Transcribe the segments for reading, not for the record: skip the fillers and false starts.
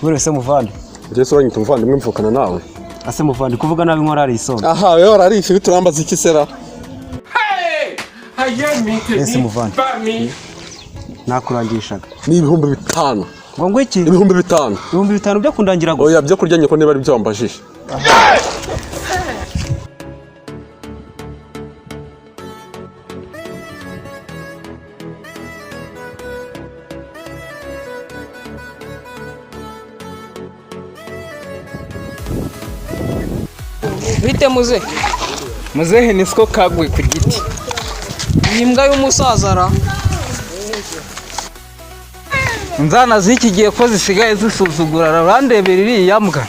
Wewe se muvandi. Jesu wanyita umuvandimwe mvukana nawe. Ase muvandi kuvuga nabi nkora ari isoni. Aha wewe wararishe biturambaza iki sera? Ese muvandi. Nakurangishaga. Ni 5,000. Ngo ngwiki? 5,000. 5,000 byo kundangira go. Oya byo kurya nyeko niba ari byo wambajije. Bite muze? Muzehe nisiko kagwe ku giti. Imbwa y'umusaza ra. Nzana ziki giye ko zisigaye zisuzugura randebera iriya mbwa.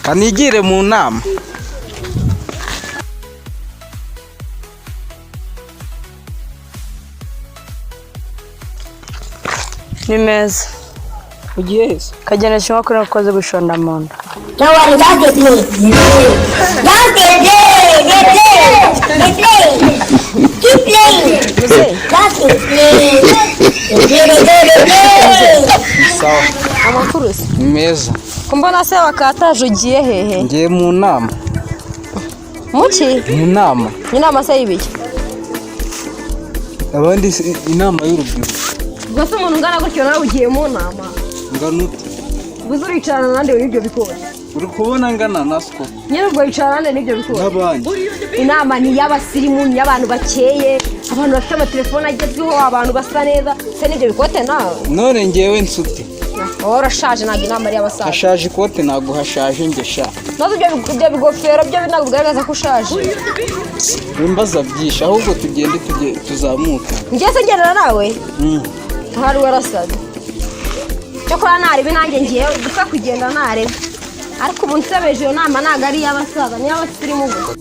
Kanigire mu nama. Ni meza. Ugiye hese? Kagenda shima kuri nakoze gushonda mu nda. Don't worry, keep playing. Sawa. Amakuru Meza. kumbona se wakataje ugiye hehe? Ngiye mu nama. Muki? Mu nama. Inama se y'ibiki? Abandi inama y'urubyiruko. Ubwo se umuntu ungana gutyo nawe ugiye mu nama? Nganuti. Ubwo uricarana nande n'ibyo bikora? Uri kubona ngana nasko. Nyine ubwo yicarana nande n'ibyo bikora? N'abandi. Inama ni y'abasirimu, ni y'abantu bakeye, abantu bafite amatelefone agezweho, abantu basa neza. Se n'ibyo bikote nawe? None ngewe nsuti. Urashaje ntabwo inama ari y'abasaza. Hashaje ikote ntabwo hashaje ngesha. Nazo ibyo bigofero byo ntabwo bigaragaza ko ushaje. Imbaza byisha ahubwo tugende tuzamuka. Ngiye se ngendana nawe? Hari warasaze. Cyo kora narebe nanjye ngiye gusa kugenda narebe. Ariko ubu nsebeje iyo nama ntabwo ari y'abasaza ni y'abasirimu gusa.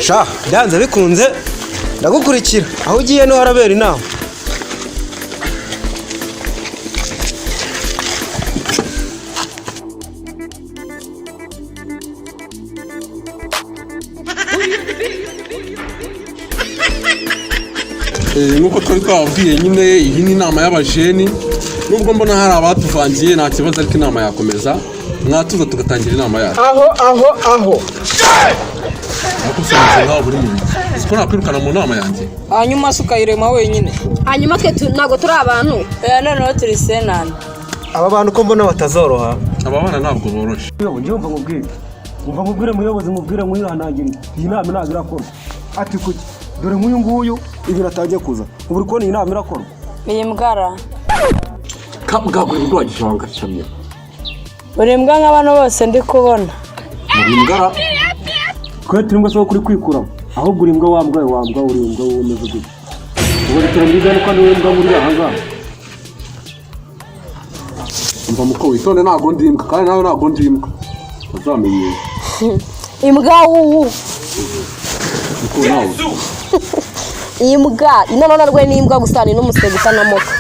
Sha, byanze bikunze ndagukurikira. Aho ugiye no harabera inama. Nuko twari twababwiye nyine iyi ni inama y'abajeni. Nubwo mbona hari abatuvangiye nta kibazo ariko inama yakomeza. Mwatuza tugatangira inama yacu. Aho. Nakusanze ngaho buri muntu. Siko nakwirukana mu nama yanjye. Hanyuma sukayirema wenyine. Hanyuma twe ntabwo turi abantu. Noneho turi senani. Aba bantu ko mbona batazoroha. Aba bana ntabwo boroshe. Yo njumva ngubwire. Umva ngubwire muyobozi ngubwire mwihanangire. Iyi nama ntabwo irakora. Ati kuki? Dore nk'uyu nguyu ibintu atangiye kuza. Ubu uri kubona iyi nama irakora. Iyi mbwara. Kabwagwe ndwagishanga cyamye. Uri mbwa nk'abantu bose ndi kubona. Muri mbwara. Kwe turi mbwa so kuri kwikuramo. Ahubwo uri mbwa wambwaye uri mbwa wumeze gute. Ubu turambiza ko ndi mbwa muri ahanga. Umva muko witonde ntago ndimbwa kandi nawe ntago ndimbwa. Uzamenye. Imbwa wuwu. Uko nawe. Imbwa inona rwe n'imbwa gusana n'umusego utanamoka.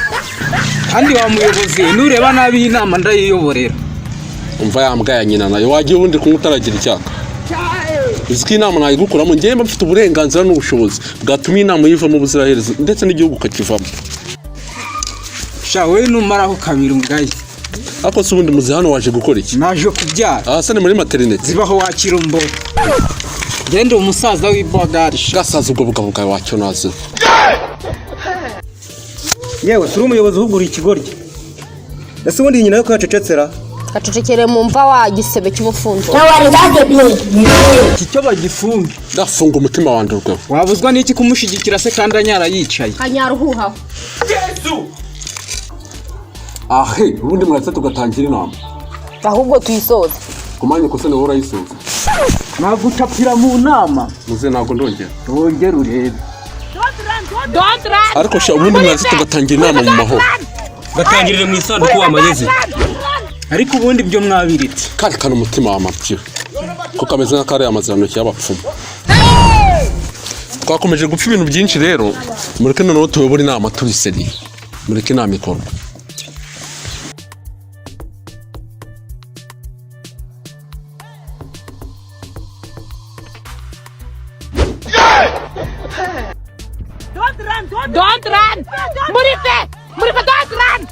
Kandi wa muyobozi nureba nabi inama ndayiyoborera. Umva yambwa ya nyina nayo wagiye ubundi kumutaragira icyaka. Iziki inama nayigukuramo ngiye mfite uburenganzira n'ubushobozi bwatuma inama yivamo ubuziraherezo ndetse n'igihugu kakivamo. Sha we numaraho kabiri mbwaye. Ako se ubundi muzi hano waje gukora iki? Naje kubyara. Aha ni muri maternity. Zibaho wakira umbo. Gende umusaza w'ibodari. Gasaza ubwo bugabo bwawe wacyo nazo. Yewe turi umuyobozi uhugura ikigoryi. Ese ubundi nyina yo kwacecetsera? Kacecekere mu mva wa gisebe cy'umufunzo. Icyo bagifunga. Ndafunga umutima wanje rwo. Wabuzwa n'iki kumushigikira se kandi anyara yicaye. Kanyaruhuha. Ahe, ubundi mwatse tugatangira inama. Ahubwo tuyisoza. Kumanye ko se ne wora yisoza. Nagucapira mu nama. Muze nago ndongera. Wongera urebe. Ariko sha ubundi mwatse tugatangira inama mu mahoro. Gatangirire mu isanduku wamageze. Ariko ubundi byo mwabiritse. Kari kana umutima w'amapfira. Ko kameze nka kare amazirano y'abapfumu. Twakomeje gupfa ibintu byinshi rero. Mureke noneho tuyobora inama turi seri. Mureke inama ikorwa. Don't run! Murife! Murife, don't run!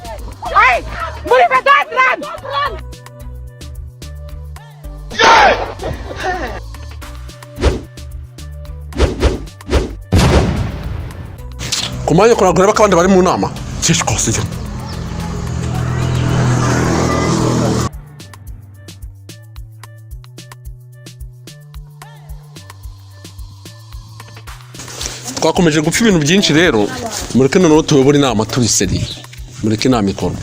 Hey! Murife, don't run! kumanya kuragura bakabandi bari mu nama cyishkose cyo twakomeje gupfa ibintu byinshi rero mureke noneho tuyobora inama turi seri mureke inama ikorwa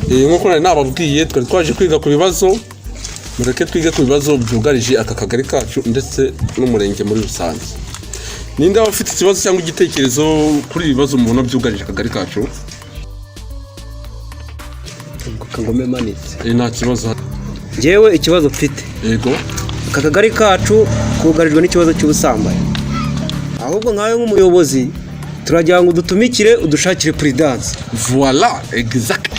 nkuko nari nababwiye twari twaje kwiga ku bibazo mureke twige ku bibazo byugarije aka kagari kacu ndetse n'umurenge muri rusange ninde waba ufite ikibazo cyangwa igitekerezo kuri ibibazo mubona byugarije akagari kacu kangome manitse nta kibazo njyewe ikibazo mfite yego aka kagari kacu kugarijwe n'ikibazo cy'ubusambanyi ahubwo nkawe nk'umuyobozi turagira ngo udutumikire udushakire prudence voilà exact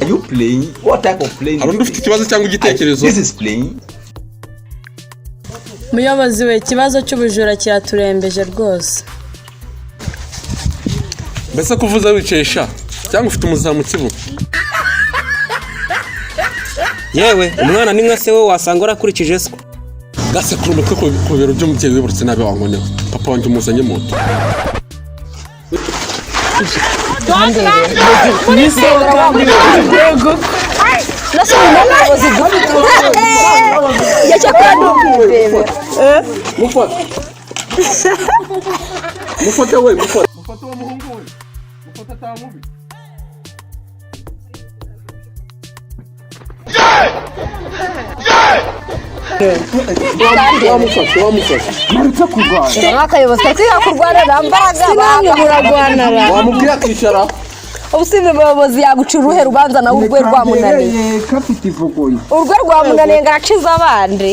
Are you playing? What type of playing? abantu ufite ikibazo cyangwa igitekerezo This is playing. Muyobozi we ikibazo cy'ubujura kiraturembeje rwose. mbese kuvuza wicesha cyangwa ufite umuzamu kibu yewe umwana ni nka se we wasanga warakurikije se gasekuru umutwe ku biro by'umubyeyi wibarutse nabi wankoneho papa wanjye umuzanye moto Don't run! Murife! mufate we mufate uwo muhungu we mufate atamubi marutse kurwana nk'akayobozi katiga kurwanira mbaraga Muragwana. wamubwira akicara ubusibe umuyobozi yagucira uruhe rubanza nawe urwe rwamunaniye kapiti vugoye urwe rwamunaniye ngo aracize abandi